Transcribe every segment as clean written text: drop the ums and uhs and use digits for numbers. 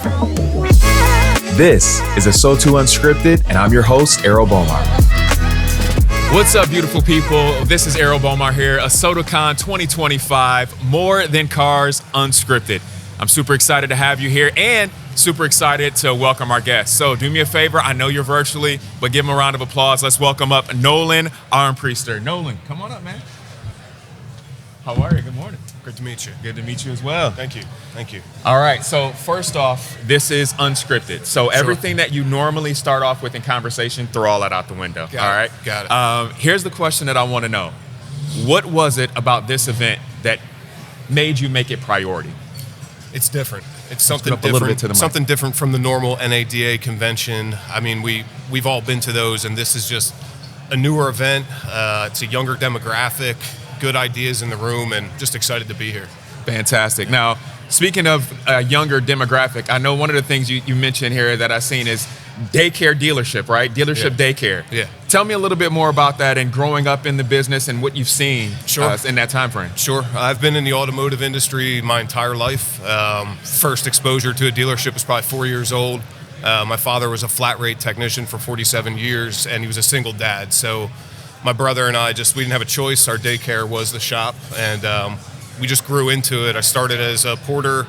This is ASOTU Unscripted, and I'm your host, Errol Bomar. What's up, beautiful people? This is Errol Bomar here, ASOTUCON 2025, More Than Cars Unscripted. I'm super excited to have you here and super excited to welcome our guests. So do me a favor, I know you're virtually, but give them a round of applause. Let's welcome up Nolan Armpriester. Nolan, come on up, man. How are you? Good morning. Good to meet you. Good to meet you as well. Thank you. Thank you. All right, so first off, this is unscripted. So everything that you normally start off with in conversation, throw all that out the window. Got it. Here's the question that I want to know. What was it about this event that made you make it priority? It's different. It's something different. Something different from the normal NADA convention. I mean, we've all been to those, and this is just a newer event. It's a younger demographic. Good ideas in the room, and just excited to be here. Fantastic. Now, speaking of a younger demographic, I know one of the things you mentioned here that I've seen is Daycare dealership, right? Dealership Daycare. Yeah. Tell me a little bit more about that and growing up in the business and what you've seen in that time frame. Sure. I've been in the automotive industry my entire life. First exposure to a dealership was probably 4 years old. My father was a flat rate technician for 47 years, and he was a single dad. So my brother and I we didn't have a choice. Our daycare was the shop, and we just grew into it. I started as a porter,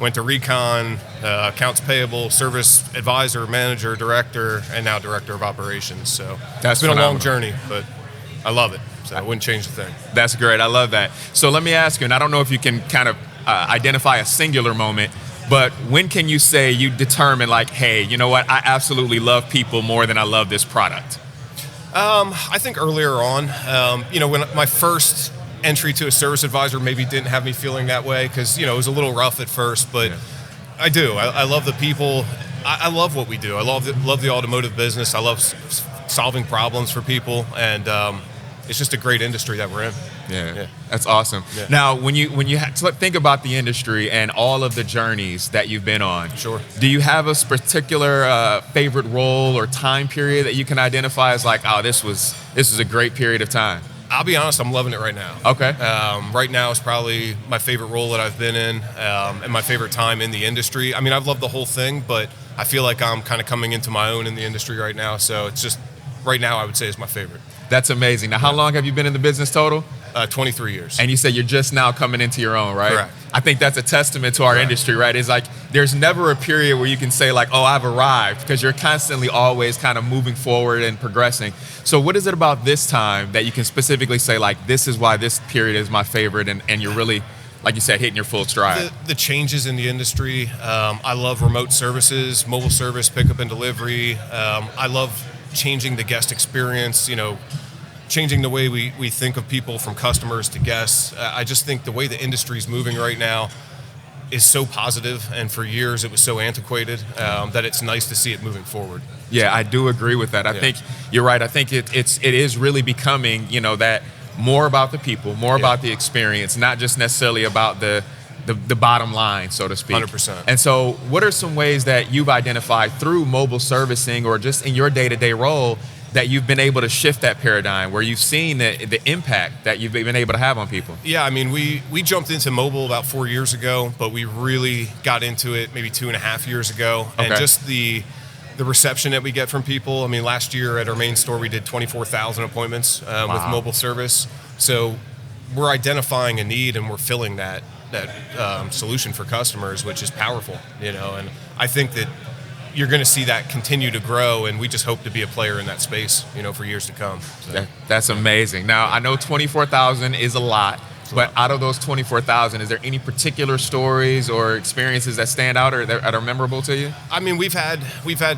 went to recon, accounts payable, service advisor, manager, director, and now director of operations. So it's been a long journey, but I love it. So I wouldn't change a thing. That's great. I love that. So let me ask you, and I don't know if you can kind of identify a singular moment, but when can you say you determine like, hey, you know what? I absolutely love people more than I love this product. I think earlier on, when my first entry to a service advisor maybe didn't have me feeling that way because, it was a little rough at first, but I do. I love the people. I love what we do. I love the automotive business. I love solving problems for people, and it's just a great industry that we're in. Yeah. That's awesome. Yeah. Now, when you think about the industry and all of the journeys that you've been on, do you have a particular favorite role or time period that you can identify as like, oh, this is a great period of time? I'll be honest, I'm loving it right now. Okay. Right now is probably my favorite role that I've been in, and my favorite time in the industry. I mean, I've loved the whole thing, but I feel like I'm kind of coming into my own in the industry right now. So it's just, right now I would say is my favorite. That's amazing. Now, how long have you been in the business total? 23 years. And you said you're just now coming into your own, right? Correct. I think that's a testament to our industry, right? It's like there's never a period where you can say like, oh, I've arrived, because you're constantly always kind of moving forward and progressing. So what is it about this time that you can specifically say like, this is why this period is my favorite, and you're really, like you said, hitting your full stride? The changes in the industry. I love remote services, mobile service, pickup and delivery. I love changing the guest experience, changing the way we think of people from customers to guests. I just think the way the industry is moving right now is so positive, and for years it was so antiquated that it's nice to see it moving forward. Yeah, I do agree with that. I think you're right. I think it is really becoming, that more about the people, more about the experience, not just necessarily about the bottom line, so to speak. 100%. And so what are some ways that you've identified through mobile servicing or just in your day-to-day role that you've been able to shift that paradigm, where you've seen the impact that you've been able to have on people? Yeah, I mean, we jumped into mobile about 4 years ago, but we really got into it maybe 2.5 years ago. Okay. And just the reception that we get from people. I mean, last year at our main store, we did 24,000 appointments with mobile service. So we're identifying a need, and we're filling that solution for customers, which is powerful, and I think that you're going to see that continue to grow, and we just hope to be a player in that space, for years to come. So. That's amazing. Now, I know 24,000 is a lot, but out of those 24,000, is there any particular stories or experiences that stand out or that are memorable to you? I mean, we've had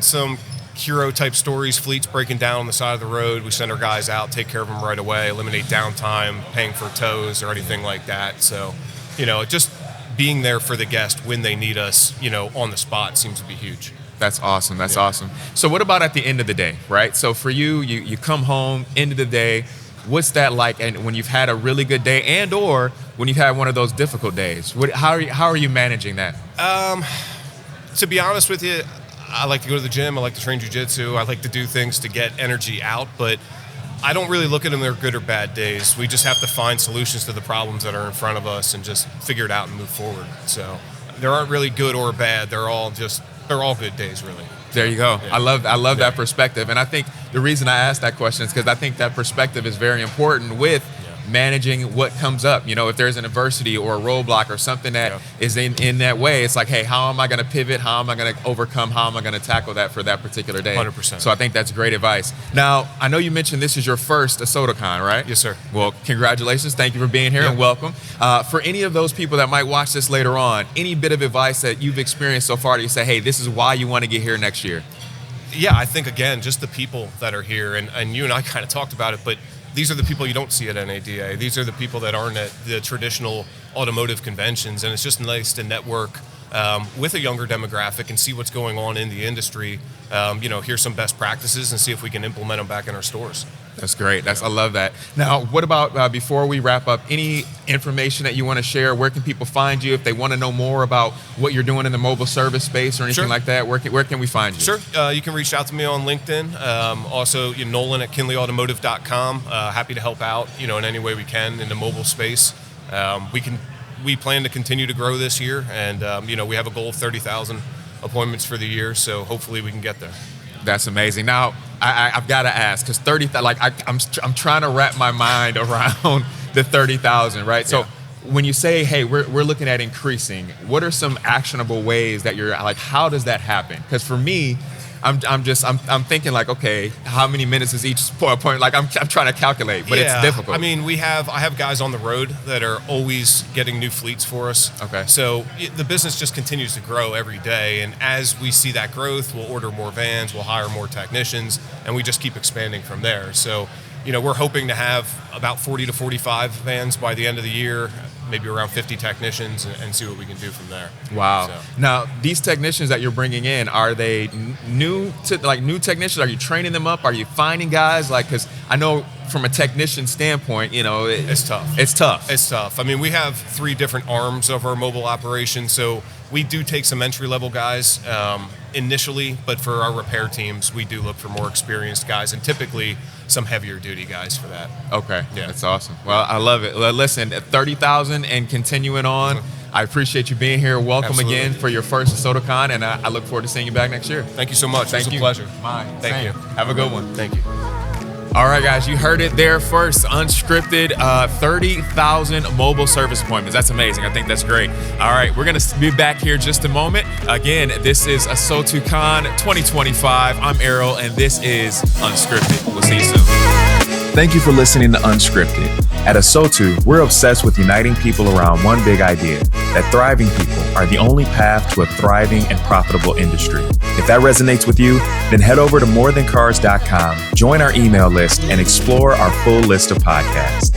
some hero type stories, fleets breaking down on the side of the road. We send our guys out, take care of them right away, eliminate downtime, paying for tows or anything like that. So, just being there for the guest when they need us, on the spot seems to be huge. That's awesome. That's awesome. So what about at the end of the day, right? So for you come home, end of the day, what's that like? And when you've had a really good day, and or when you've had one of those difficult days, how are you managing that? To be honest with you, I like to go to the gym. I like to train jiu-jitsu. I like to do things to get energy out, but I don't really look at them as good or bad days. We just have to find solutions to the problems that are in front of us and just figure it out and move forward. So there aren't really good or bad. They're all good days, really. There you go. Yeah. I love that perspective. And I think the reason I asked that question is because I think that perspective is very important with managing what comes up. If there's an adversity or a roadblock or something that is in that way, it's like, hey, how am I going to pivot? How am I going to overcome? How am I going to tackle that for that particular day? 100%. So I think that's great advice. Now, I know you mentioned this is your first ASOTUCON, right? Yes, sir. Well, congratulations. Thank you for being here and welcome. For any of those people that might watch this later on, any bit of advice that you've experienced so far that you say, hey, this is why you want to get here next year? Yeah, I think, again, just the people that are here, and you and I kind of talked about it, but these are the people you don't see at NADA. These are the people that aren't at the traditional automotive conventions, and it's just nice to network with a younger demographic and see what's going on in the industry. Hear some best practices and see if we can implement them back in our stores. That's great. I love that. Now, what about before we wrap up, any information that you want to share? Where can people find you if they want to know more about what you're doing in the mobile service space or anything like that? Where can we find you? Sure. You can reach out to me on LinkedIn. Also, Nolan at KinleyAutomotive.com. Happy to help out, in any way we can in the mobile space. We plan to continue to grow this year, and we have a goal of 30,000 appointments for the year, so hopefully we can get there. That's amazing. Now, I've got to ask, because 30,000, I'm trying to wrap my mind around the 30,000, right? So when you say, hey, we're looking at increasing, what are some actionable ways that you're like, how does that happen? Because for me, I'm thinking like, okay, how many minutes is each point? Like I'm trying to calculate, but it's difficult. I mean, I have guys on the road that are always getting new fleets for us. Okay. So the business just continues to grow every day, and as we see that growth, we'll order more vans, we'll hire more technicians, and we just keep expanding from there. So, we're hoping to have about 40 to 45 vans by the end of the year, maybe around 50 technicians, and see what we can do from there. Wow. So. Now, these technicians that you're bringing in, are they new technicians? Are you training them up? Are you finding guys? Because I know from a technician standpoint, it's tough. It's tough. It's tough. I mean, we have 3 different arms of our mobile operation, so we do take some entry-level guys initially, but for our repair teams, we do look for more experienced guys, and typically some heavier duty guys for that. Okay, yeah. That's awesome. Well, I love it. Listen, at 30,000 and continuing on, I appreciate you being here. Welcome again for your first ASOTUCON, and I look forward to seeing you back next year. Thank you so much. Thank you. It was a pleasure. Mine. Thank you. Have a good one. Thank you. All right, guys, you heard it there first. Unscripted, 30,000 mobile service appointments. That's amazing. I think that's great. All right, we're going to be back here just a moment. Again, this is ASOTUCON 2025. I'm Errol, and this is Unscripted. We'll see you soon. Thank you for listening to Unscripted. At ASOTU, we're obsessed with uniting people around one big idea, that thriving people are the only path to a thriving and profitable industry. If that resonates with you, then head over to morethancars.com, join our email list, and explore our full list of podcasts.